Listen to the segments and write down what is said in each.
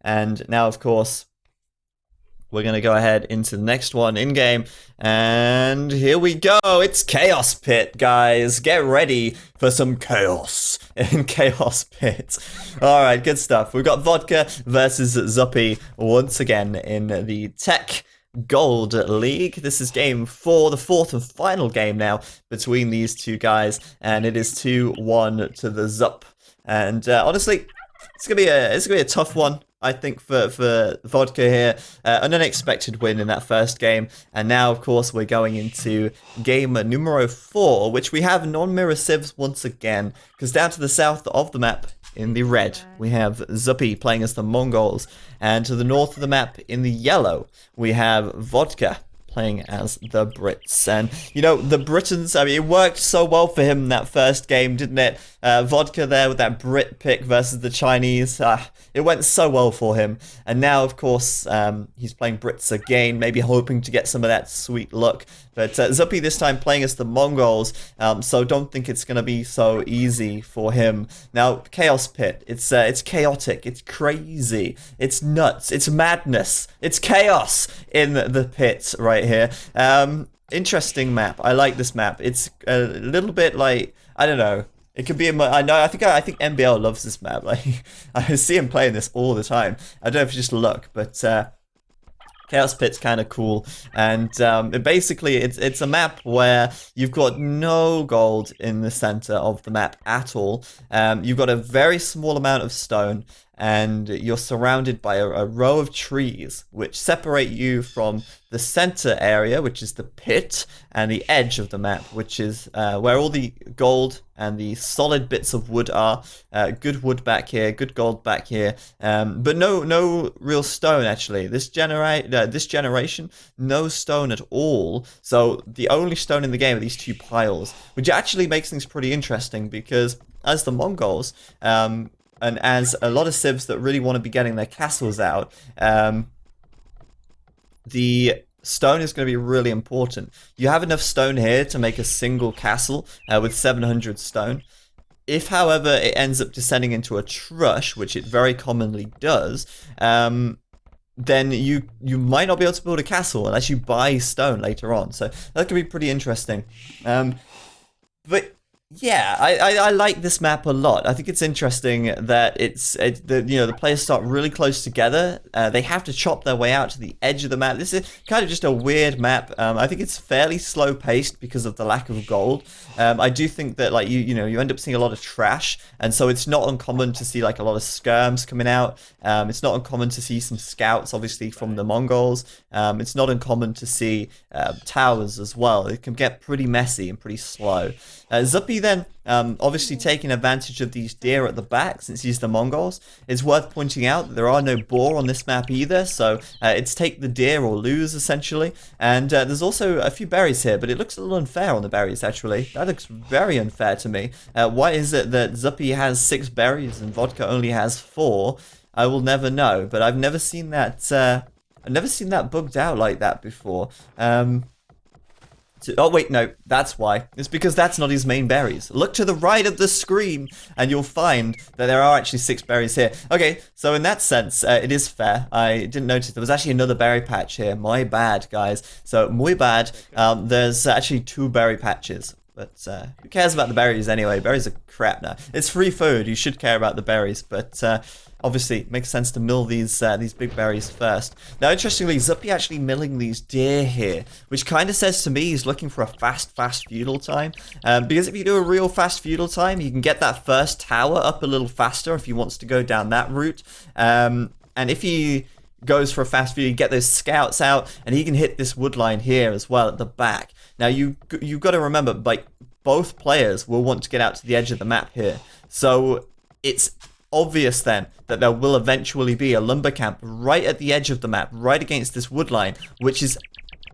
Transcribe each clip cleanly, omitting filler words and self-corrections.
And now, of course, we're going to go ahead into the next one in-game. And here we go. It's Chaos Pit, guys. Get ready for some chaos in Chaos Pit. Alright, good stuff. We've got Vodka versus Zuppi once again in the TEC Gold League. This is game 4, the fourth and final game now between these two guys. And it is 2-1 to the Zup. And honestly, it's gonna be a tough one, I think, for Vodka here. An unexpected win in that first game. And now, of course, we're going into game numero 4, which we have non-mirror civs once again. Because down to the south of the map, in the red, we have Zuppi playing as the Mongols. And to the north of the map, in the yellow, we have Vodka playing as the Brits. And, you know, the Britons, I mean, it worked so well for him in that first game, didn't it? Vodka there with that Brit pick versus the Chinese. It went so well for him. And now, of course, he's playing Brits again, maybe hoping to get some of that sweet luck. But Zuppi this time playing as the Mongols, so don't think it's going to be so easy for him. Now, Chaos Pit, it's chaotic, it's crazy, it's nuts, it's madness, it's chaos in the pit right here. Interesting map. I like this map. It's a little bit like, I don't know. It could be I think NBL loves this map. Like, I see him playing this all the time. I don't know if it's just luck, but Chaos Pit's kind of cool, and basically it's a map where you've got no gold in the center of the map at all. You've got a very small amount of stone, and you're surrounded by a row of trees which separate you from the center area, which is the pit, and the edge of the map, which is where all the gold and the solid bits of wood are. Good wood back here, good gold back here, but no real stone actually. This generation, no stone at all. So the only stone in the game are these two piles, which actually makes things pretty interesting because as the Mongols, and as a lot of civs that really want to be getting their castles out, the stone is going to be really important. You have enough stone here to make a single castle with 700 stone. If, however, it ends up descending into a trush, which it very commonly does, then you might not be able to build a castle unless you buy stone later on. So that could be pretty interesting. But yeah, I like this map a lot. I think it's interesting that the players start really close together. They have to chop their way out to the edge of the map. This is kind of just a weird map. I think it's fairly slow paced because of the lack of gold. I do think that like you end up seeing a lot of trash, and so it's not uncommon to see like a lot of skirms coming out. It's not uncommon to see some scouts, obviously from the Mongols. It's not uncommon to see towers as well. It can get pretty messy and pretty slow. Zuppi then, obviously taking advantage of these deer at the back since he's the Mongols. It's worth pointing out that there are no boar on this map either, so it's take the deer or lose essentially. And there's also a few berries here, but it looks a little unfair on the berries actually. That looks very unfair to me. Why is it that Zuppi has 6 berries and Vodka only has 4? I will never know, but I've never seen that. I've never seen that bugged out like that before. Oh wait, no, that's why. It's because that's not his main berries. Look to the right of the screen and you'll find that there are actually 6 berries here. Okay, so in that sense, it is fair. I didn't notice there was actually another berry patch here. My bad, guys. So, muy bad. There's actually 2 berry patches. But who cares about the berries anyway? Berries are crap now. It's free food. You should care about the berries. But obviously, it makes sense to mill these big berries first. Now, interestingly, Zuppi actually milling these deer here, which kind of says to me he's looking for a fast feudal time. Because if you do a real fast feudal time, you can get that first tower up a little faster if he wants to go down that route. And if he goes for a fast feud, you get those scouts out, and he can hit this wood line here as well at the back. Now, you've got to remember, like, both players will want to get out to the edge of the map here. So it's obvious then that there will eventually be a lumber camp right at the edge of the map, right against this wood line, which is,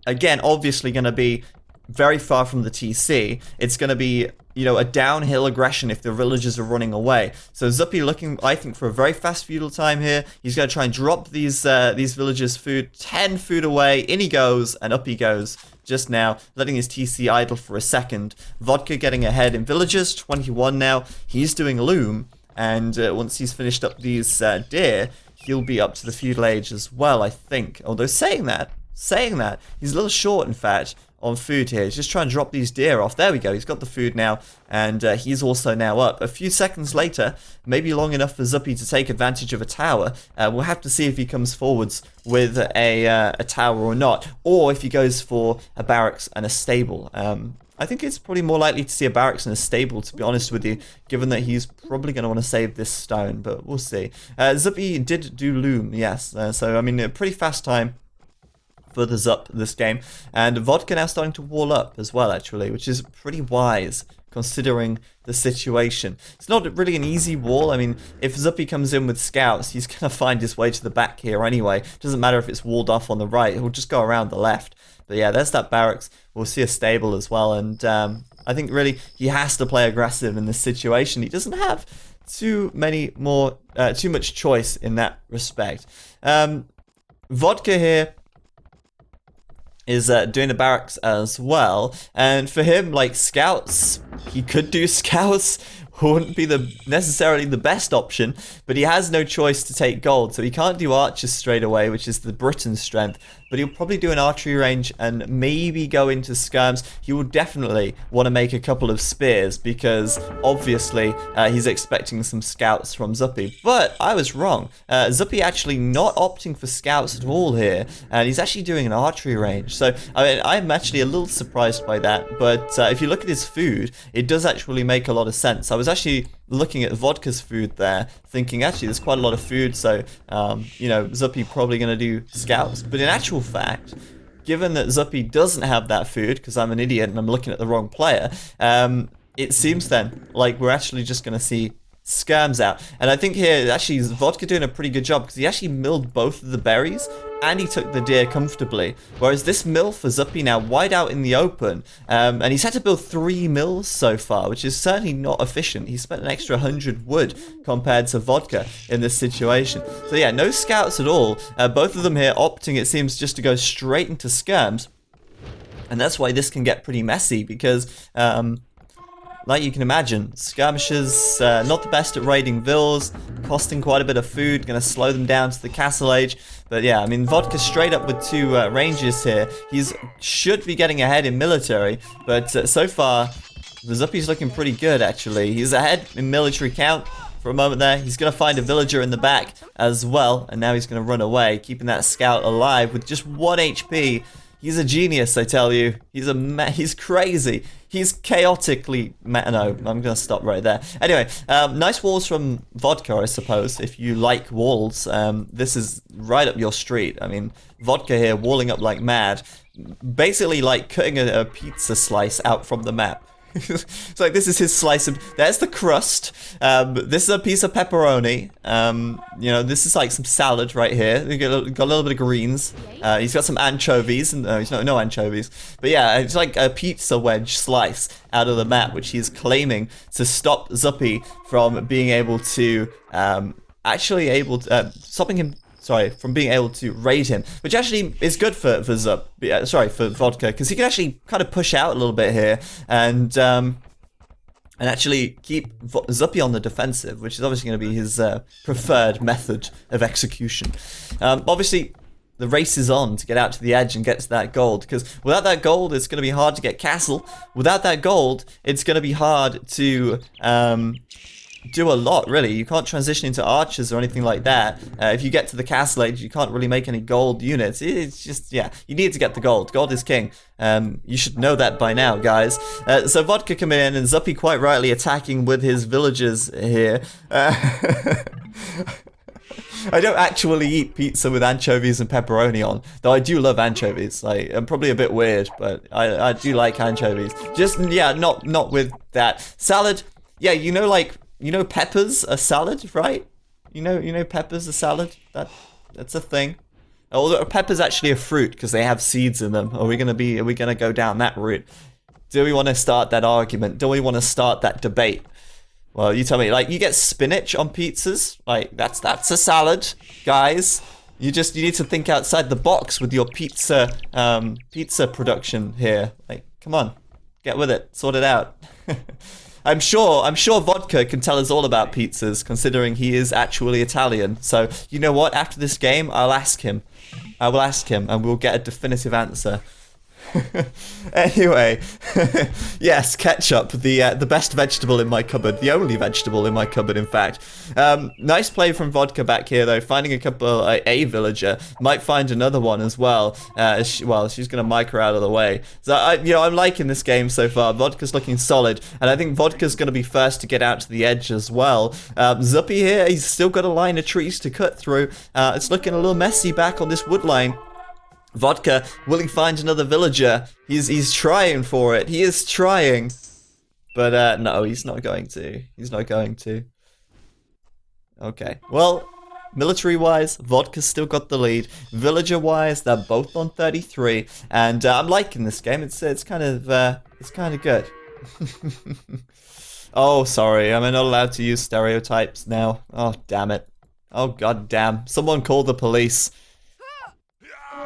again, obviously going to be very far from the TC. It's going to be, a downhill aggression if the villagers are running away. So Zuppi looking, I think, for a very fast feudal time here. He's going to try and drop these villagers food, 10 food away. In he goes, and up he goes just now, letting his TC idle for a second. Vodka getting ahead in villagers, 21 now. He's doing loom, and once he's finished up these deer, he'll be up to the feudal age as well, I think. Although saying that, he's a little short, in fact, on food here. He's just trying to drop these deer off. There we go. He's got the food now, and he's also now up. A few seconds later, maybe long enough for Zuppi to take advantage of a tower. We'll have to see if he comes forwards with a tower or not, or if he goes for a barracks and a stable. I think it's probably more likely to see a barracks and a stable, to be honest with you, given that he's probably going to want to save this stone, but we'll see. Zuppi did do loom, yes. So, I mean, a pretty fast time for the Zup this game. And Vodka now starting to wall up as well, actually, which is pretty wise, considering the situation. It's not really an easy wall. I mean, if Zuppi comes in with scouts, he's going to find his way to the back here anyway. Doesn't matter if it's walled off on the right, he'll just go around the left. But yeah, there's that barracks. We'll see a stable as well, and I think really he has to play aggressive in this situation. He doesn't have too much choice in that respect. Vodka here is doing the barracks as well, and for him, like, scouts, he could do scouts, wouldn't be necessarily the best option, but he has no choice to take gold, so he can't do archers straight away, which is the Briton strength, but he'll probably do an archery range and maybe go into skirms. He will definitely want to make a couple of spears, because obviously he's expecting some scouts from Zuppi, but I was wrong. Zuppi actually not opting for scouts at all here, and he's actually doing an archery range, so I mean, I'm actually a little surprised by that, but if you look at his food, it does actually make a lot of sense. I was actually looking at Vodka's food there, thinking actually there's quite a lot of food, so you know, Zuppi probably going to do scouts. But in actual fact, given that Zuppi doesn't have that food, because I'm an idiot and I'm looking at the wrong player, it seems then like we're actually just going to see skirms out. And I think here actually Vodka doing a pretty good job, because he actually milled both of the berries and he took the deer comfortably, whereas this mill for Zuppi now wide out in the open, and he's had to build 3 mills so far, which is certainly not efficient. He spent an extra 100 wood compared to Vodka in this situation. So yeah, no scouts at all. Both of them here opting, it seems, just to go straight into skirms, and that's why this can get pretty messy, because like you can imagine, skirmishers, not the best at raiding villas, costing quite a bit of food, going to slow them down to the castle age. But yeah, I mean, Vodka straight up with 2 ranges here. He should be getting ahead in military, but so far, the Zuppi's looking pretty good, actually. He's ahead in military count for a moment there. He's going to find a villager in the back as well, and now he's going to run away, keeping that scout alive with just 1 HP. He's a genius, I tell you. He's crazy. He's chaotically... No, I'm going to stop right there. Anyway, nice walls from Vodka, I suppose, if you like walls. This is right up your street. I mean, Vodka here walling up like mad. Basically like cutting a pizza slice out from the map. It's like, this is his slice of... There's the crust. This is a piece of pepperoni. You know, this is like some salad right here. We got a little bit of greens. He's got some anchovies. And he's no anchovies. But yeah, it's like a pizza wedge slice out of the map, which he's claiming to stop Zuppi from being able to... stopping him... from being able to raid him, which actually is good for for Vodka, because he can actually kind of push out a little bit here and actually keep Zuppi on the defensive, which is obviously going to be his preferred method of execution. Obviously, the race is on to get out to the edge and get to that gold, because without that gold, it's going to be hard to get castle. Without that gold, it's going to be hard to do a lot, really. You can't transition into archers or anything like that. If you get to the castle age, you can't really make any gold units. It's just, yeah, you need to get the gold. Gold is king. You should know that by now, guys. So Vodka come in, and Zuppi quite rightly attacking with his villagers here. I don't actually eat pizza with anchovies and pepperoni on, though I do love anchovies. Like, I'm probably a bit weird, but I do like anchovies. Just, yeah, not with that. Salad, yeah, you know, like, you know, peppers are salad, right? You know, peppers are salad. That's a thing. Although peppers actually a fruit because they have seeds in them. Are we gonna go down that route? Do we want to start that argument? Do we want to start that debate? Well, you tell me. Like, you get spinach on pizzas. Like, that's a salad, guys. You need to think outside the box with your pizza production here. Like, come on, get with it, sort it out. I'm sure Vodka can tell us all about pizzas, considering he is actually Italian. So, you know what? After this game, I'll ask him. I will ask him, and we'll get a definitive answer. Anyway, yes, ketchup, the best vegetable in my cupboard, the only vegetable in my cupboard, in fact. Nice play from Vodka back here, though, finding a villager. Might find another one as well. She's gonna mic her out of the way. So I'm liking this game so far. Vodka's looking solid, and I think Vodka's gonna be first to get out to the edge as well. Zuppi here, he's still got a line of trees to cut through. It's looking a little messy back on this wood line. Vodka, will he find another villager? He's trying for it. He is trying. But, no, he's not going to. He's not going to. Okay. Well, military-wise, Vodka's still got the lead. Villager-wise, they're both on 33. And I'm liking this game. It's kind of good. Oh, sorry. Am I not allowed to use stereotypes now? Oh, damn it. Oh, god damn. Someone call the police.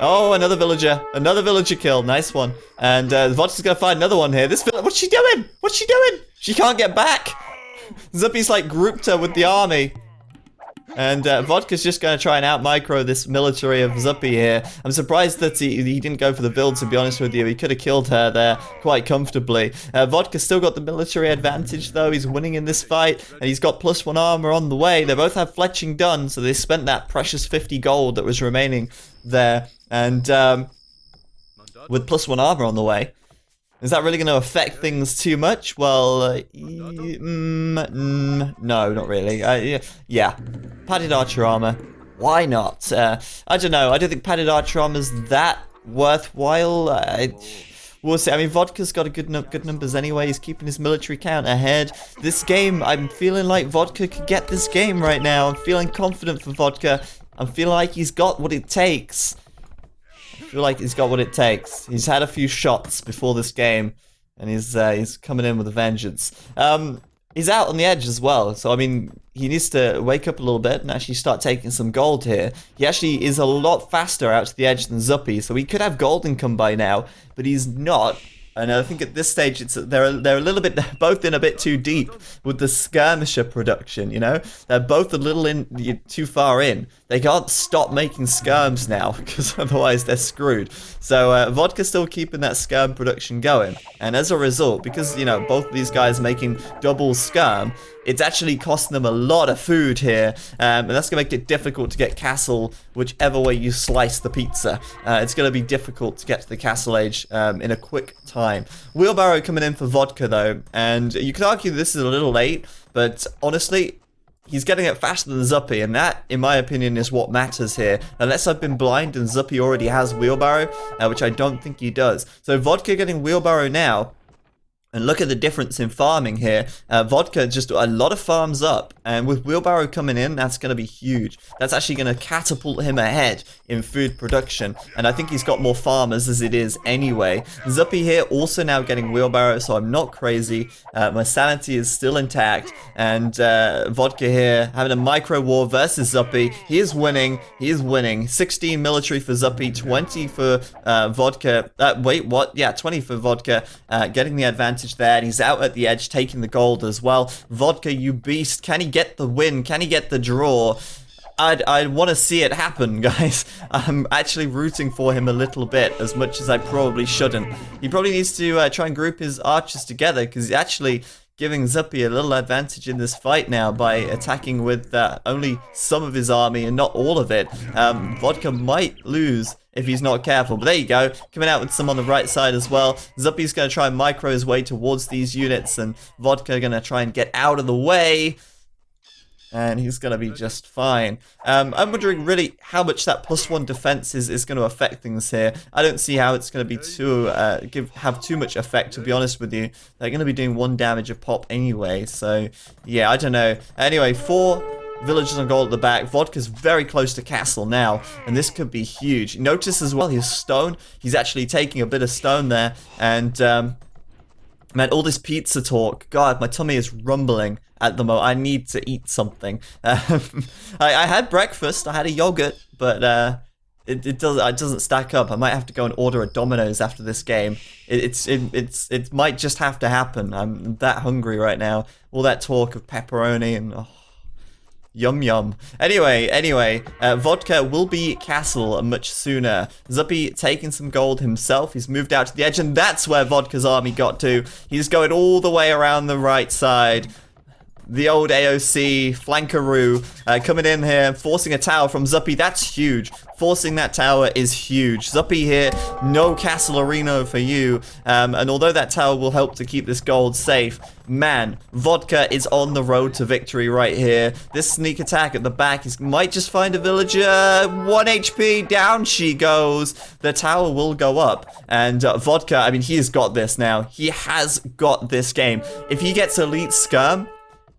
Oh, another villager. Another villager kill. Nice one. And Vodka's gonna find another one here. What's she doing? What's she doing? She can't get back. Zuppi's like grouped her with the army. And Vodka's just gonna try and out-micro this military of Zuppi here. I'm surprised that he didn't go for the build, to be honest with you. He could have killed her there quite comfortably. Vodka's still got the military advantage, though. He's winning in this fight. And he's got +1 armor on the way. They both have fletching done, so they spent that precious 50 gold that was remaining there. And with +1 armor on the way, is that really going to affect things too much? Well, no, not really. Yeah, padded archer armor. Why not? I don't know. I don't think padded archer armor is that worthwhile. We'll see. I mean, Vodka's got a good numbers anyway. He's keeping his military count ahead. This game, I'm feeling like Vodka could get this game right now. I'm feeling confident for Vodka. I'm feeling like he's got what it takes. I feel like he's got what it takes. He's had a few shots before this game, and he's coming in with a vengeance. He's out on the edge as well, so I mean, he needs to wake up a little bit and actually start taking some gold here. He actually is a lot faster out to the edge than Zuppi, so he could have gold income by now, but he's not. And I think at this stage, they're a little bit, both in a bit too deep with the skirmisher production, you know? They're both a little too far in. They can't stop making skirms now, because otherwise they're screwed. So Vodka's still keeping that skirm production going. And as a result, because, you know, both of these guys making double skirm, it's actually costing them a lot of food here, and that's going to make it difficult to get castle whichever way you slice the pizza. It's going to be difficult to get to the castle age in a quick time. Wheelbarrow coming in for Vodka, though, and you could argue this is a little late, but honestly, he's getting it faster than Zuppi, and that, in my opinion, is what matters here. Unless I've been blind and Zuppi already has Wheelbarrow, which I don't think he does. So Vodka getting Wheelbarrow now. And look at the difference in farming here. Vodka just a lot of farms up, and with Wheelbarrow coming in, that's going to be huge. That's actually going to catapult him ahead in food production, and I think he's got more farmers as it is anyway. Zuppi here also now getting Wheelbarrow, so I'm not crazy. My sanity is still intact, and Vodka here having a micro war versus Zuppi. He is winning. He is winning. 16 military for Zuppi, 20 for Vodka. Wait, what? Yeah, 20 for Vodka, getting the advantage there, and he's out at the edge taking the gold as well. Vodka, you beast. Can he get the win? Can he get the draw? I want to see it happen, guys. I'm actually rooting for him a little bit, as much as I probably shouldn't. He probably needs to try and group his archers together, because he's actually giving Zuppi a little advantage in this fight now by attacking with only some of his army and not all of it. Vodka might lose if he's not careful, but there you go, coming out with some on the right side as well. Zuppi's going to try and micro his way towards these units, and Vodka going to try and get out of the way, and he's going to be just fine. I'm wondering really how much that +1 defense is going to affect things here. I don't see how it's going to be have too much effect, to be honest with you. They're going to be doing 1 damage a pop anyway, so yeah, I don't know. Anyway, 4 villagers on gold at the back. Vodka's very close to castle now, and this could be huge. Notice as well his stone. He's actually taking a bit of stone there, and man, all this pizza talk. God, my tummy is rumbling at the moment. I need to eat something. I had breakfast. I had a yogurt, but it doesn't stack up. I might have to go and order a Domino's after this game. It might just have to happen. I'm that hungry right now. All that talk of pepperoni and yum yum. Anyway, Vodka will be castle much sooner. Zuppi taking some gold himself. He's moved out to the edge, and that's where Vodka's army got to. He's going all the way around the right side. The old AOC flankaroo coming in here, forcing a tower from Zuppi. That's huge. Forcing that tower is huge. Zuppi here, no castle arena for you. And although that tower will help to keep this gold safe, man, Vodka is on the road to victory right here. This sneak attack at the back might just find a villager. 1 HP, down she goes. The tower will go up. And Vodka, I mean, he's got this now. He has got this game. If he gets elite skirm,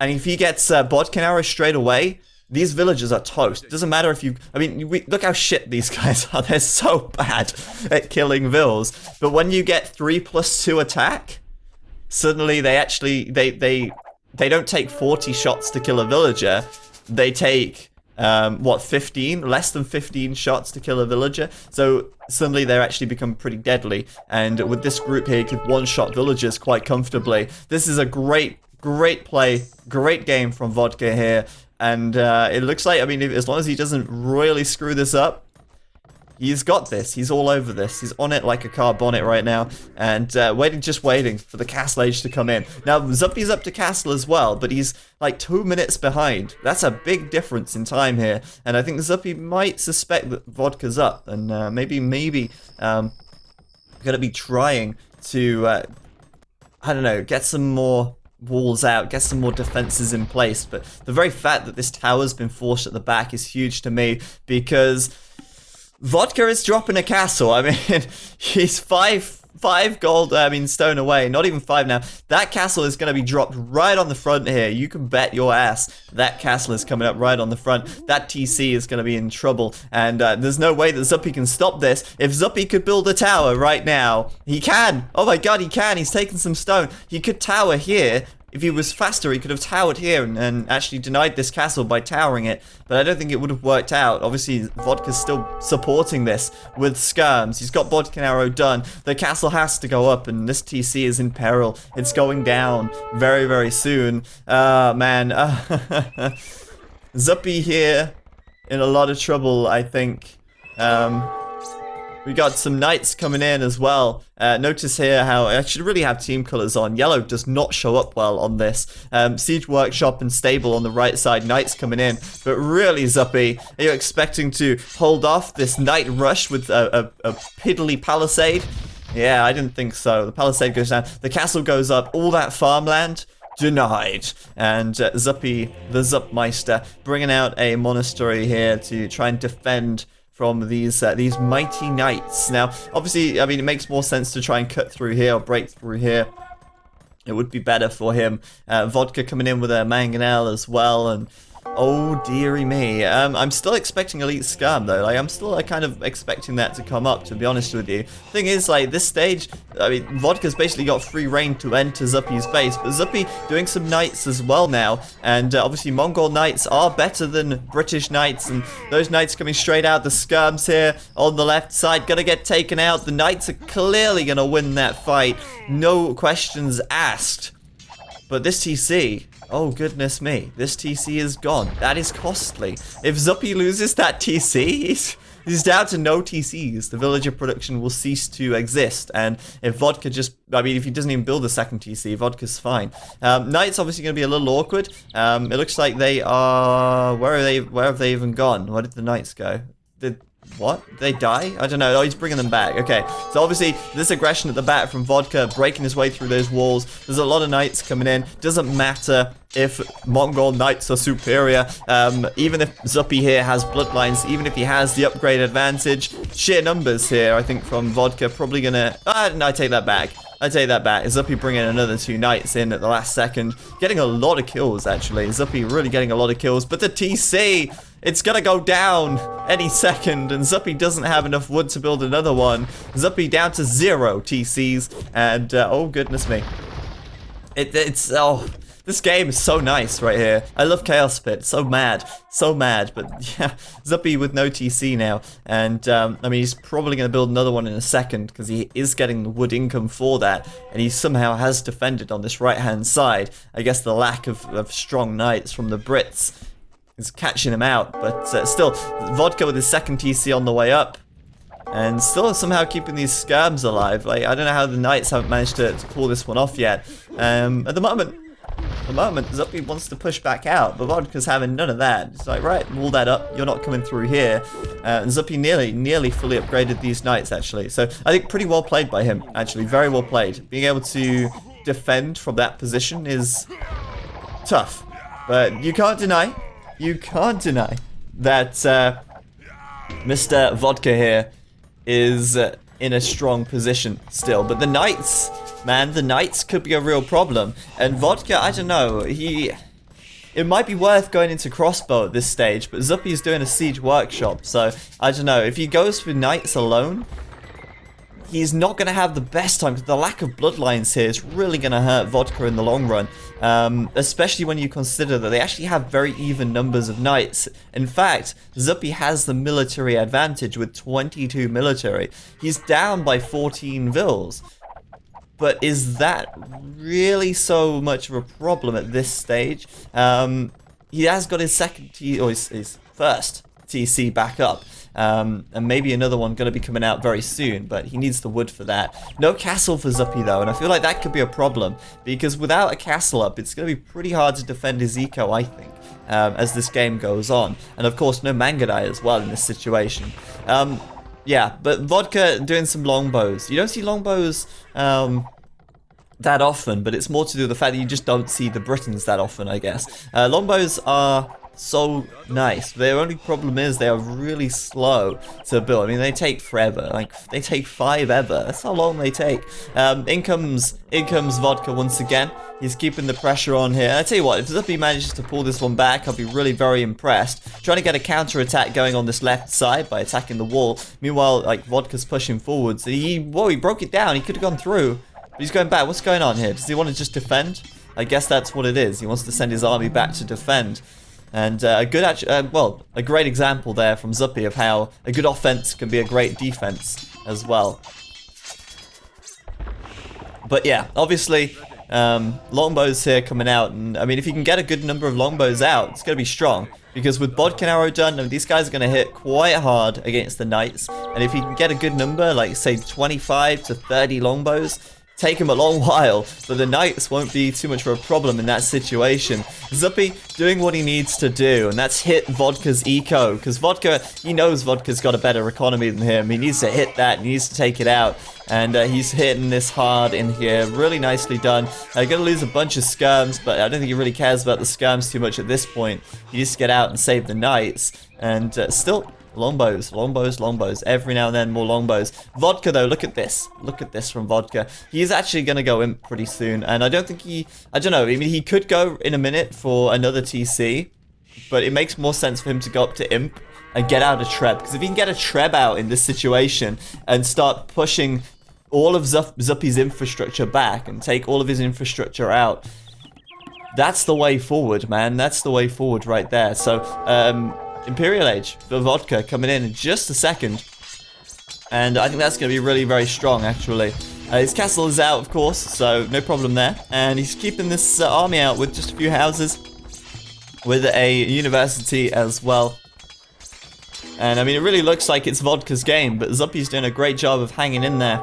and if he gets Bodkin arrow straight away, these villagers are toast. Doesn't matter if you... I mean, look how shit these guys are. They're so bad at killing vills. But when you get 3+2 attack, suddenly they actually... They don't take 40 shots to kill a villager. They take, what, 15? Less than 15 shots to kill a villager. So suddenly they actually become pretty deadly. And with this group here, you could one-shot villagers quite comfortably. This is a great play, great game from Vodka here, and it looks like, I mean, as long as he doesn't really screw this up, he's got this. He's all over this. He's on it like a car bonnet right now, and just waiting for the castle age to come in. Now, Zuppi's up to castle as well, but he's like 2 minutes behind. That's a big difference in time here, and I think Zuppi might suspect that Vodka's up, and maybe gonna be trying to, I don't know, get some more walls out, get some more defenses in place. But the very fact that this tower's been forced at the back is huge to me, because Vodka is dropping a castle. I mean, he's five gold, stone away. Not even 5 now. That castle is going to be dropped right on the front here. You can bet your ass that castle is coming up right on the front. That TC is going to be in trouble. And there's no way that Zuppi can stop this. If Zuppi could build a tower right now, he can. Oh my god, he can. He's taking some stone. He could tower here. If he was faster, he could have towered here and actually denied this castle by towering it. But I don't think it would have worked out. Obviously, Vodka's still supporting this with skirms. He's got Bodkin arrow done. The castle has to go up, and this TC is in peril. It's going down very, very soon. Man. Zuppi here in a lot of trouble, I think. We got some knights coming in as well. Notice here how I should really have team colors on. Yellow does not show up well on this. Siege Workshop and Stable on the right side. Knights coming in. But really, Zuppi, are you expecting to hold off this knight rush with a piddly palisade? Yeah, I didn't think so. The palisade goes down. The castle goes up. All that farmland denied. And Zuppi, the Zupmeister, bringing out a monastery here to try and defend from these mighty knights. Now, obviously, I mean, it makes more sense to try and cut through here or break through here. It would be better for him. Vodka coming in with a mangonel as well, and oh dearie me. I'm still expecting elite scam though. Like, I'm still kind of expecting that to come up, to be honest with you. Thing is, like, this stage, I mean, Vodka's basically got free reign to enter Zuppi's base, but Zuppi doing some knights as well now, and obviously Mongol knights are better than British knights, and those knights coming straight out. The skirms here on the left side gonna get taken out. The knights are clearly gonna win that fight, no questions asked. But this TC, oh goodness me, this TC is gone. That is costly. If Zuppi loses that TC, he's down to no TCs. The villager production will cease to exist. And if Vodka just, I mean, if he doesn't even build a second TC, Vodka's fine. Knight's obviously going to be a little awkward. It looks like they are, where have they even gone? Where did the knights go? What? Did they die? I don't know. Oh, he's bringing them back. Okay. So obviously, this aggression at the back from Vodka, breaking his way through those walls. There's a lot of knights coming in. Doesn't matter if Mongol knights are superior. Even if Zuppi here has bloodlines, even if he has the upgrade advantage, sheer numbers here, I think, from Vodka, probably gonna... no, I take that back. I take that back. Zuppi bringing another 2 knights in at the last second. Getting a lot of kills, actually. Zuppi really getting a lot of kills. But the TC, it's gonna go down any second. And Zuppi doesn't have enough wood to build another one. Zuppi down to 0 TCs. And, oh, goodness me. This This game is so nice right here. I love Chaos Pit. So mad. So mad. But yeah, Zuppi with no TC now. And I mean, he's probably going to build another one in a second because he is getting the wood income for that. And he somehow has defended on this right-hand side. I guess the lack of strong knights from the Brits is catching him out. But still, Vodka with his second TC on the way up. And still somehow keeping these scabs alive. Like, I don't know how the knights haven't managed to pull this one off yet. At the moment, Zuppi wants to push back out, but Vodka's having none of that. It's like, right, wall that up, you're not coming through here. And Zuppi nearly fully upgraded these knights, actually. So I think pretty well played by him, actually, very well played. Being able to defend from that position is tough. But you can't deny that Mr. Vodka here is in a strong position still. But the knights, man, the knights could be a real problem. And Vodka, I don't know, it might be worth going into crossbow at this stage, but Zuppi's doing a siege workshop, so I don't know. If he goes for knights alone, he's not going to have the best time, because the lack of bloodlines here is really going to hurt Vodka in the long run. Especially when you consider that they actually have very even numbers of knights. In fact, Zuppi has the military advantage with 22 military. He's down by 14 vils. But is that really so much of a problem at this stage? He has got his his first TC back up. And maybe another one going to be coming out very soon, but he needs the wood for that. No castle for Zuppi though, and I feel like that could be a problem, because without a castle up, it's going to be pretty hard to defend his eco, I think, as this game goes on. And of course, no Mangadai as well in this situation. Yeah, but Vodka doing some longbows. You don't see longbows that often, but it's more to do with the fact that you just don't see the Britons that often, I guess. Longbows are so nice. Their only problem is they are really slow to build. I mean, they take forever. Like, they take 5 ever. That's how long they take. In comes Vodka once again. He's keeping the pressure on here. And I tell you what, if Zuppi manages to pull this one back, I'll be really very impressed. Trying to get a counter attack going on this left side by attacking the wall. Meanwhile, like, Vodka's pushing forwards. He broke it down. He could have gone through, but he's going back. What's going on here? Does he want to just defend? I guess that's what it is. He wants to send his army back to defend. And a great example there from Zuppi of how a good offense can be a great defense as well. But yeah, obviously, longbows here coming out, and I mean, if you can get a good number of longbows out, it's going to be strong. Because with Bodkin Arrow done, I mean, these guys are going to hit quite hard against the knights. And if you can get a good number, like say 25 to 30 longbows, take him a long while, but the knights won't be too much of a problem in that situation. Zuppi doing what he needs to do, and that's hit Vodka's eco, because Vodka, he knows Vodka's got a better economy than him. He needs to hit that, he needs to take it out, and he's hitting this hard in here. Really nicely done. Gonna lose a bunch of skirms, but I don't think he really cares about the skirms too much at this point. He needs to get out and save the knights, and still... Longbows. Every now and then, more longbows. Vodka, though, look at this. Look at this from Vodka. He's actually going to go imp pretty soon. And I don't think I don't know. I mean, he could go in a minute for another TC. But it makes more sense for him to go up to imp and get out a Treb. Because if he can get a Treb out in this situation and start pushing all of Zuppi's infrastructure back and take all of his infrastructure out, that's the way forward, man. That's the way forward right there. So, Imperial Age for Vodka coming in just a second, and I think that's going to be really very strong actually. His castle is out, of course, so no problem there, and he's keeping this army out with just a few houses, with a university as well. And I mean, it really looks like it's Vodka's game, but Zuppi's doing a great job of hanging in there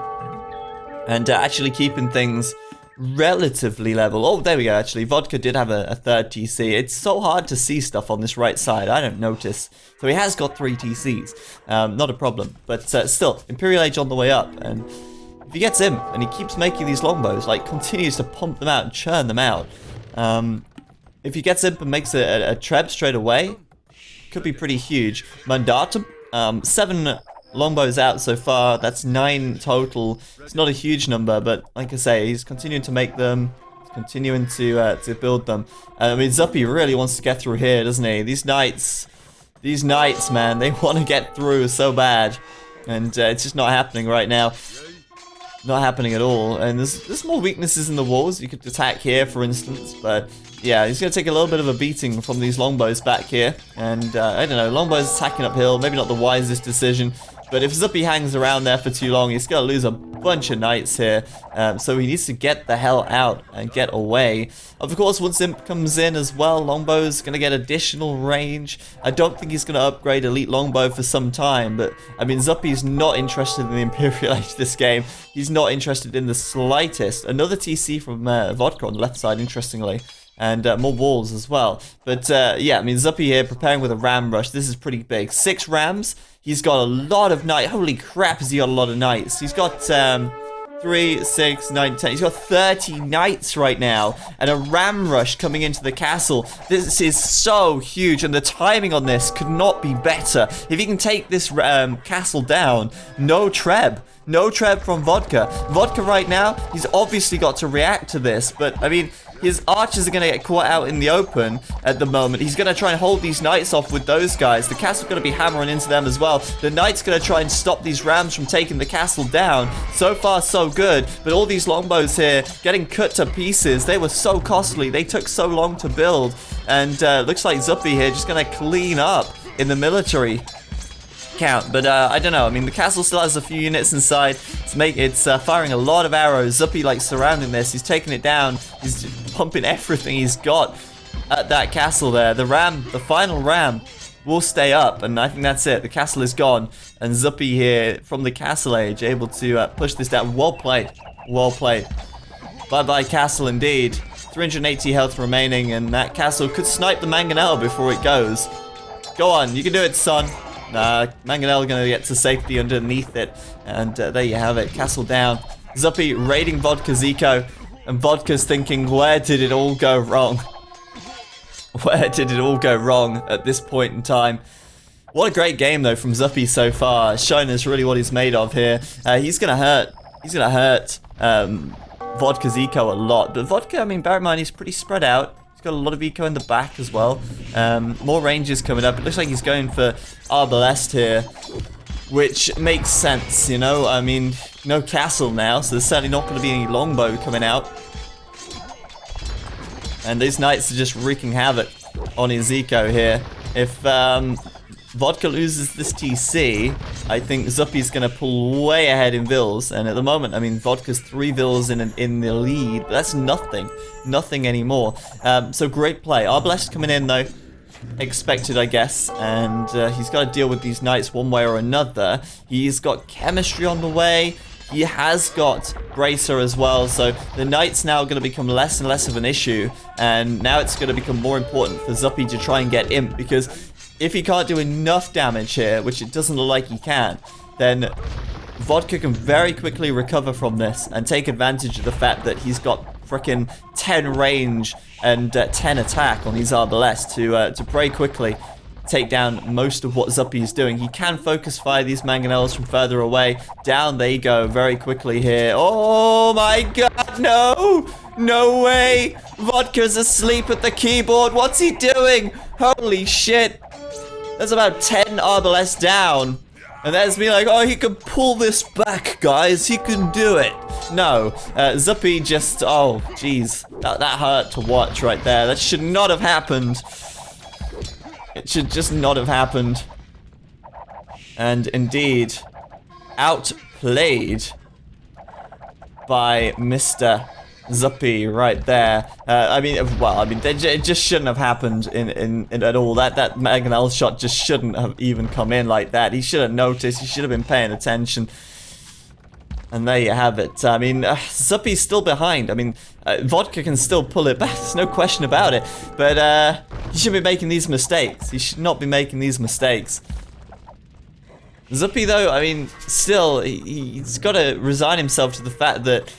and actually keeping things relatively level. Oh, there we go, actually. Vodka did have a third TC. It's so hard to see stuff on this right side. I don't notice. So he has got 3 TCs. Not a problem. But still, Imperial Age on the way up. And if he gets imp and he keeps making these longbows, like continues to pump them out and churn them out. If he gets imp and makes a Treb straight away, could be pretty huge. Mandatum, 7 longbows out so far. That's 9 total. It's not a huge number, but like I say, he's continuing to make them, continuing to build them. I mean, Zuppi really wants to get through here, doesn't he? These knights, man, they want to get through so bad, and it's just not happening right now. Not happening at all. And there's more weaknesses in the walls. You could attack here, for instance, but yeah, he's going to take a little bit of a beating from these longbows back here. And I don't know, longbows attacking uphill, maybe not the wisest decision. But if Zuppi hangs around there for too long, he's going to lose a bunch of knights here. So he needs to get the hell out and get away. Of course, once Imp comes in as well, Longbow's going to get additional range. I don't think he's going to upgrade Elite Longbow for some time. But, I mean, Zuppi's not interested in the Imperial Age this game. He's not interested in the slightest. Another TC from Vodka on the left side, interestingly. And more walls as well. But yeah, I mean, Zuppi here preparing with a ram rush. This is pretty big. 6 rams. He's got a lot of knights. Holy crap, has he got a lot of knights. He's got 3, 6, 9, 10. He's got 30 knights right now. And a ram rush coming into the castle. This is so huge. And the timing on this could not be better. If he can take this castle down, no treb. No treb from Vodka. Vodka right now, he's obviously got to react to this. But, I mean, his archers are going to get caught out in the open at the moment. He's going to try and hold these knights off with those guys. The castle's going to be hammering into them as well. The knight's going to try and stop these rams from taking the castle down. So far, so good. But all these longbows here getting cut to pieces. They were so costly. They took so long to build. And looks like Zuppi here just going to clean up in the military count. But I don't know. I mean, the castle still has a few units inside. It's firing a lot of arrows. Zuppi like surrounding this. He's taking it down. He's pumping everything he's got at that castle there. The final ram will stay up, and I think that's it. The castle is gone, and Zuppi here from the castle age able to push this down. Well played. Well played. Bye-bye castle indeed. 380 health remaining, and that castle could snipe the mangonel before it goes. Go on, you can do it, son. Mangonel gonna get to safety underneath it, and there you have it, castle down. Zuppi raiding Vodka's eco, and Vodka's thinking, where did it all go wrong? Where did it all go wrong at this point in time? What a great game though from Zuppi so far, it's showing us really what he's made of here. He's gonna hurt Vodka's eco a lot, but Vodka, I mean, bear in mind he's pretty spread out. He's got a lot of eco in the back as well. More ranges coming up. It looks like he's going for Arbalest here, which makes sense, you know? I mean, no castle now, so there's certainly not going to be any longbow coming out. And these knights are just wreaking havoc on his eco here. If Vodka loses this TC, I think Zuppi's going to pull way ahead in vills. And at the moment, I mean, Vodka's 3 vills in the lead, but that's nothing. Nothing anymore. So great play. Arbalest coming in, though. Expected, I guess. And he's got to deal with these knights one way or another. He's got chemistry on the way. He has got Bracer as well, so the knight's now going to become less and less of an issue. And now it's going to become more important for Zuppi to try and get Imp, because if he can't do enough damage here, which it doesn't look like he can, then Vodka can very quickly recover from this and take advantage of the fact that he's got frickin' 10 range and 10 attack on his Arbalest to very quickly take down most of what Zuppi is doing. He can focus fire these mangonels from further away. Down they go very quickly here. Oh my god, no! No way! Vodka's asleep at the keyboard. What's he doing? Holy shit. There's about 10 Arbalest down. And there's me like, oh, he can pull this back, guys. He can do it. No. Zuppi just, oh, jeez. That hurt to watch right there. That should not have happened. It should just not have happened. And indeed, outplayed by Mr. Zuppi right there. I mean, it just shouldn't have happened in at all. That mangonel shot just shouldn't have even come in like that. He should have noticed. He should have been paying attention. And there you have it. I mean, Zuppi's still behind. I mean, Vodka can still pull it back. There's no question about it. But he shouldn't be making these mistakes. He should not be making these mistakes. Zuppi, though, I mean, still, he's got to resign himself to the fact that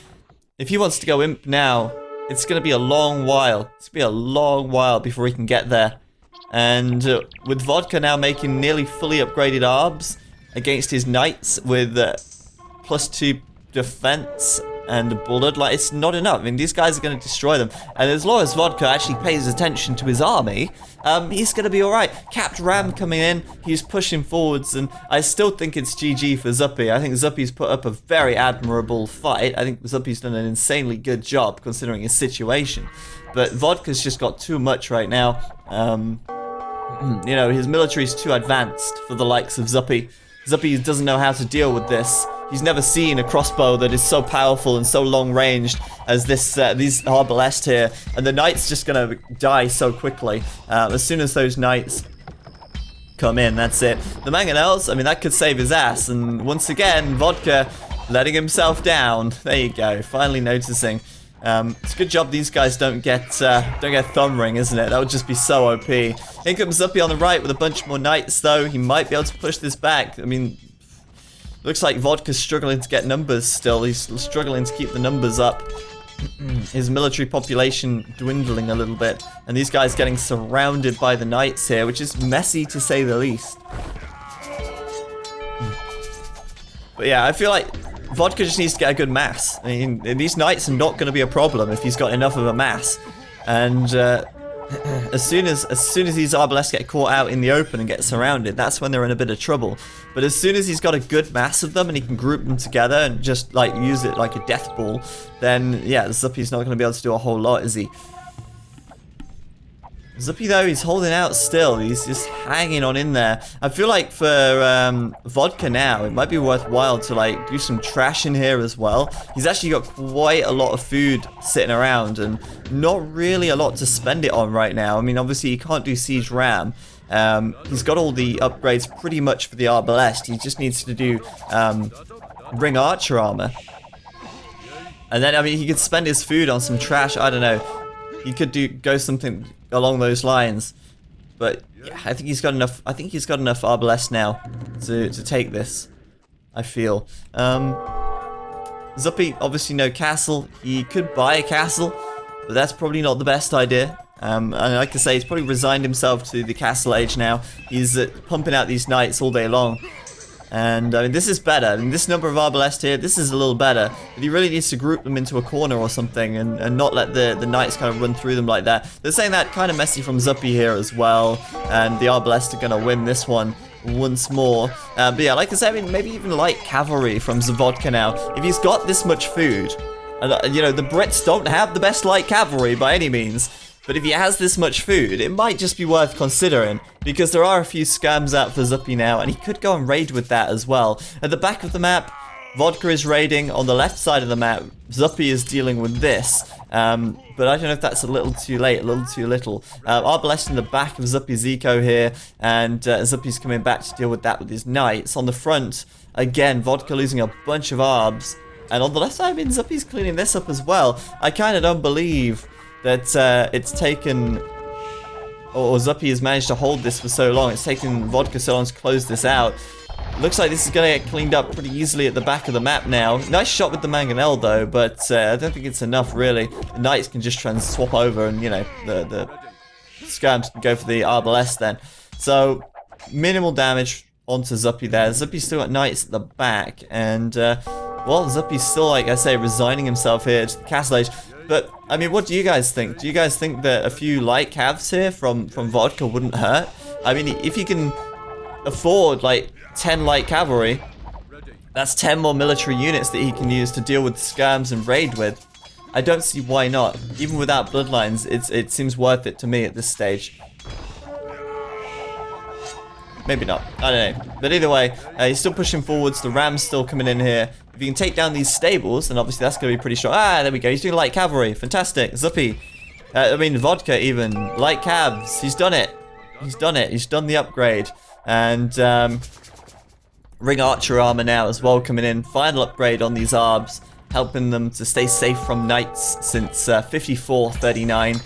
if he wants to go Imp now, it's going to be a long while. It's going to be a long while before he can get there. And with Vodka now making nearly fully upgraded Arbs against his Knights with +2 defense and blood, like, it's not enough. I mean, these guys are going to destroy them. And as long as Vodka actually pays attention to his army, he's going to be alright. Capped Ram coming in, he's pushing forwards, and I still think it's GG for Zuppi. I think Zuppi's put up a very admirable fight. I think Zuppi's done an insanely good job considering his situation. But Vodka's just got too much right now. You know, his military's too advanced for the likes of Zuppi. Zuppi doesn't know how to deal with this. He's never seen a crossbow that is so powerful and so long-ranged as these arbalest here. And the knight's just gonna die so quickly. As soon as those knights come in, that's it. The mangonels, I mean, that could save his ass. And once again, Vodka letting himself down. There you go, finally noticing. It's a good job these guys don't get thumb ring, isn't it? That would just be so OP. Here comes Zuppi on the right with a bunch more knights, though. He might be able to push this back. I mean, looks like Vodka's struggling to get numbers still. He's struggling to keep the numbers up. His military population dwindling a little bit. And these guys getting surrounded by the knights here, which is messy to say the least. But yeah, I feel like Vodka just needs to get a good mass. I mean, these knights are not going to be a problem if he's got enough of a mass. And as soon as these arbalests get caught out in the open and get surrounded, that's when they're in a bit of trouble. But as soon as he's got a good mass of them and he can group them together and just like use it like a death ball, then yeah, Zuppi's not going to be able to do a whole lot, is he? Zuppi though, he's holding out still. He's just hanging on in there. I feel like for Vodka now, it might be worthwhile to like do some trash in here as well. He's actually got quite a lot of food sitting around and not really a lot to spend it on right now. I mean, obviously he can't do Siege Ram. He's got all the upgrades pretty much for the Arbalest. He just needs to do Ring Archer armor. And then, I mean, he could spend his food on some trash. I don't know. He could go something along those lines, but yeah, I think he's got enough. I think he's got enough Arbalest now to take this, I feel. Zuppi, obviously no castle. He could buy a castle, but that's probably not the best idea. And like I say, he's probably resigned himself to the castle age now. He's pumping out these knights all day long. And I mean, this is better. I mean, this number of Arbalest here, this is a little better. But he really needs to group them into a corner or something and not let the knights kind of run through them like that. They're saying that kind of messy from Zuppi here as well. And the Arbalest are going to win this one once more. But yeah, like I said, I mean, maybe even light cavalry from Vodka now. If he's got this much food, and you know, the Brits don't have the best light cavalry by any means. But if he has this much food, it might just be worth considering, because there are a few scams out for Zuppi now, and he could go and raid with that as well. At the back of the map, Vodka is raiding. On the left side of the map, Zuppi is dealing with this. But I don't know if that's a little too late, a little too little. Arbalest in the back of Zuppi's eco here, and Zuppi's coming back to deal with that with his knights. On the front, again, Vodka losing a bunch of arbs. And on the left side, I mean, Zuppi's cleaning this up as well. I kind of don't believe that it's taken, or Zuppi has managed to hold this for so long. It's taken Vodka so long to close this out. Looks like this is going to get cleaned up pretty easily at the back of the map now. Nice shot with the mangonel though, but I don't think it's enough really. The knights can just try and swap over, and you know, the scams can go for the Arbalest then. So minimal damage onto Zuppi there. Zuppi's still got knights at the back, and well, Zuppi's still, like I say, resigning himself here to the castle age. But, I mean, what do you guys think? Do you guys think that a few light cavs here from Vodka wouldn't hurt? I mean, if you can afford, like, 10 light cavalry, that's 10 more military units that he can use to deal with scams and raid with. I don't see why not. Even without bloodlines, it seems worth it to me at this stage. Maybe not. I don't know. But either way, he's still pushing forwards. The Ram's still coming in here. If you can take down these stables, then obviously that's going to be pretty strong. Ah, there we go. He's doing light cavalry. Fantastic. Zuppi. I mean, Vodka even. Light cabs. He's done it. He's done it. He's done the upgrade. And Ring Archer armor now as well coming in. Final upgrade on these arbs. Helping them to stay safe from knights since 5439.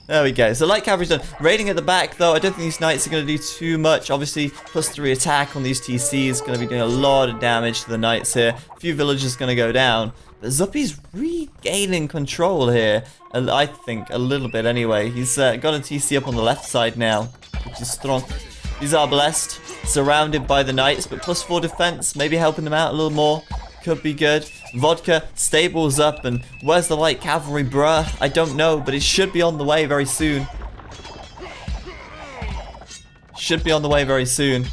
There we go. So light cavalry's done. Raiding at the back, though, I don't think these knights are going to do too much. Obviously, +3 attack on these TCs is going to be doing a lot of damage to the knights here. A few villagers going to go down. But Zuppi's regaining control here. I think, a little bit anyway. He's got a TC up on the left side now, which is strong. These Arbalest surrounded by the knights, but +4 defense, maybe helping them out a little more. Could be good. Vodka stables up, and where's the light cavalry, bruh? I don't know, but it should be on the way very soon. Should be on the way very soon.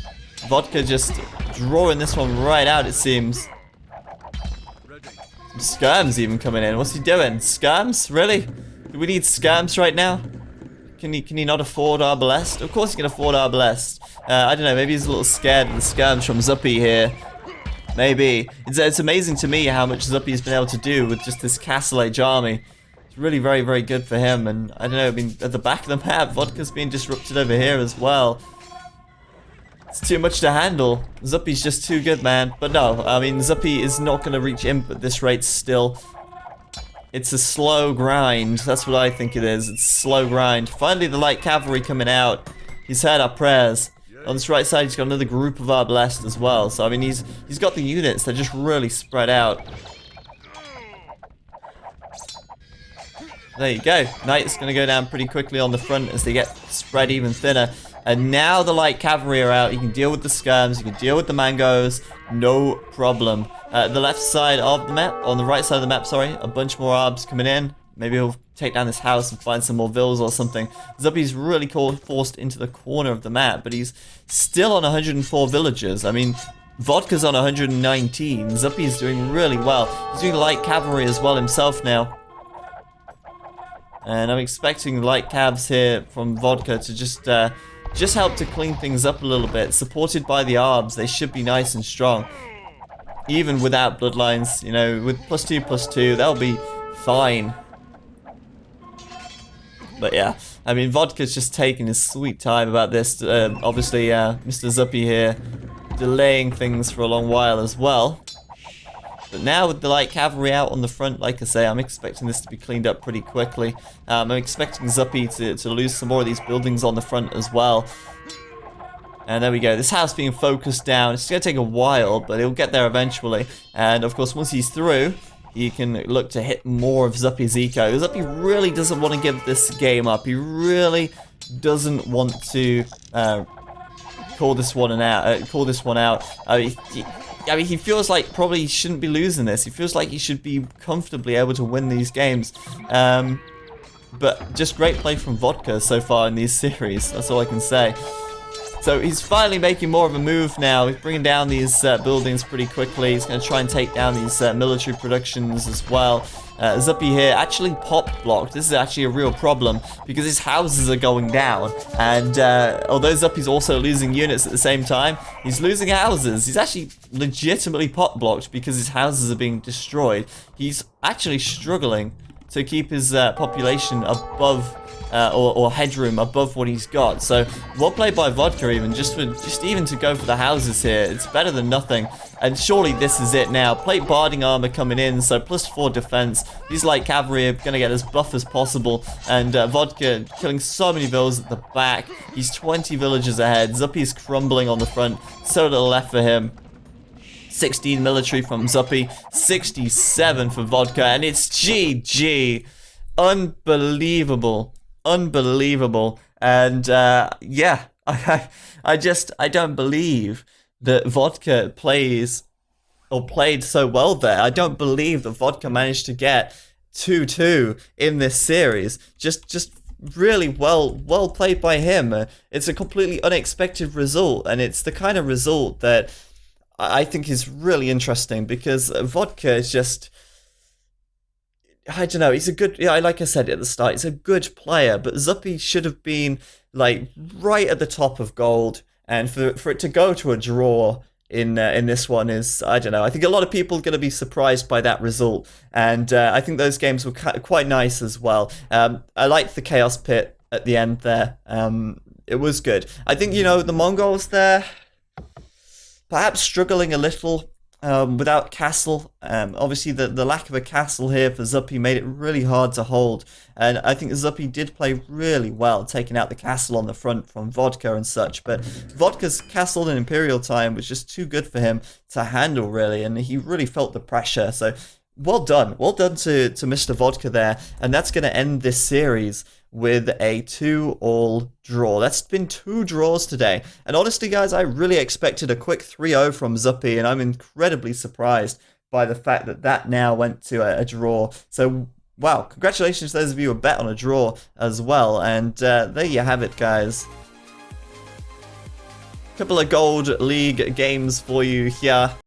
Vodka just drawing this one right out, it seems. Some skirms even coming in. What's he doing? Skirms? Really? Do we need skirms right now? Can he not afford Arbalest? Of course he can afford Arbalest. I don't know, maybe he's a little scared of the skirms from Zuppi here. Maybe. It's amazing to me how much Zuppi's been able to do with just this Castle Age army. It's really very, very good for him. And I don't know, I mean, at the back of the map, Vodka's being disrupted over here as well. It's too much to handle. Zuppi's just too good, man. But no, I mean, Zuppi is not going to reach imp at this rate still. It's a slow grind. That's what I think it is. It's a slow grind. Finally, the light cavalry coming out. He's heard our prayers. On this right side, he's got another group of our blessed as well. So, I mean, he's got the units. They're just really spread out. There you go. Knight's going to go down pretty quickly on the front as they get spread even thinner. And now the light cavalry are out. You can deal with the skirms. You can deal with the mangoes. No problem. The left side of the map, on the right side of the map, sorry, a bunch more arbs coming in. Maybe he'll take down this house and find some more villas or something. Zuppi's really forced into the corner of the map, but he's still on 104 villagers. I mean, Vodka's on 119. Zuppi's doing really well. He's doing light cavalry as well himself now. And I'm expecting light cabs here from Vodka to just help to clean things up a little bit. Supported by the arbs, they should be nice and strong. Even without bloodlines, you know, with +2/+2, they'll be fine. But yeah, I mean, Vodka's just taking his sweet time about this. Obviously, Mr. Zuppi here delaying things for a long while as well. But now with the light cavalry out on the front, like I say, I'm expecting this to be cleaned up pretty quickly. I'm expecting Zuppi to lose some more of these buildings on the front as well. And there we go. This house being focused down. It's going to take a while, but he'll get there eventually. And of course, once he's through, he can look to hit more of Zuppi's eco. Zuppi really doesn't want to give this game up. He really doesn't want to call this one out. I mean, he feels like probably he shouldn't be losing this. He feels like he should be comfortably able to win these games. But just great play from Vodka so far in these series. That's all I can say. So he's finally making more of a move now. He's bringing down these buildings pretty quickly. He's going to try and take down these military productions as well. Zuppi here actually pop blocked. This is actually a real problem because his houses are going down. And although Zuppi's also losing units at the same time, he's losing houses. He's actually legitimately pop blocked because his houses are being destroyed. He's actually struggling to keep his population above or headroom above what he's got. So well played by Vodka even, just even to go for the houses here. It's better than nothing. And surely this is it now. Plate barding armor coming in, so +4 defense. These light cavalry are going to get as buff as possible. And Vodka killing so many villas at the back. He's 20 villagers ahead. Zuppi's crumbling on the front. So little left for him. 16 military from Zuppi. 67 for Vodka. And it's GG. Unbelievable. Unbelievable. And yeah, I don't believe that Vodka played so well there. I don't believe that Vodka managed to get 2-2 in this series. Just really well played by him. It's a completely unexpected result, and it's the kind of result that I think is really interesting because Vodka is just, I don't know, he's a good, yeah, like I said at the start, he's a good player, but Zuppi should have been like right at the top of gold, and for it to go to a draw in this one is, I don't know, I think a lot of people are going to be surprised by that result, and I think those games were quite nice as well. I liked the Chaos Pit at the end there. It was good. I think, you know, the Mongols there, perhaps struggling a little without castle. Obviously, the lack of a castle here for Zuppi made it really hard to hold. And I think Zuppi did play really well, taking out the castle on the front from Vodka and such. But Vodka's castle in Imperial time was just too good for him to handle, really. And he really felt the pressure. So well done. Well done to Mr. Vodka there. And that's going to end this series with a 2-all draw. That's been 2 draws today. And honestly, guys, I really expected a quick 3-0 from Zuppi, and I'm incredibly surprised by the fact that that now went to a draw. So, wow, congratulations to those of you who bet on a draw as well. And there you have it, guys. Couple of Gold League games for you here.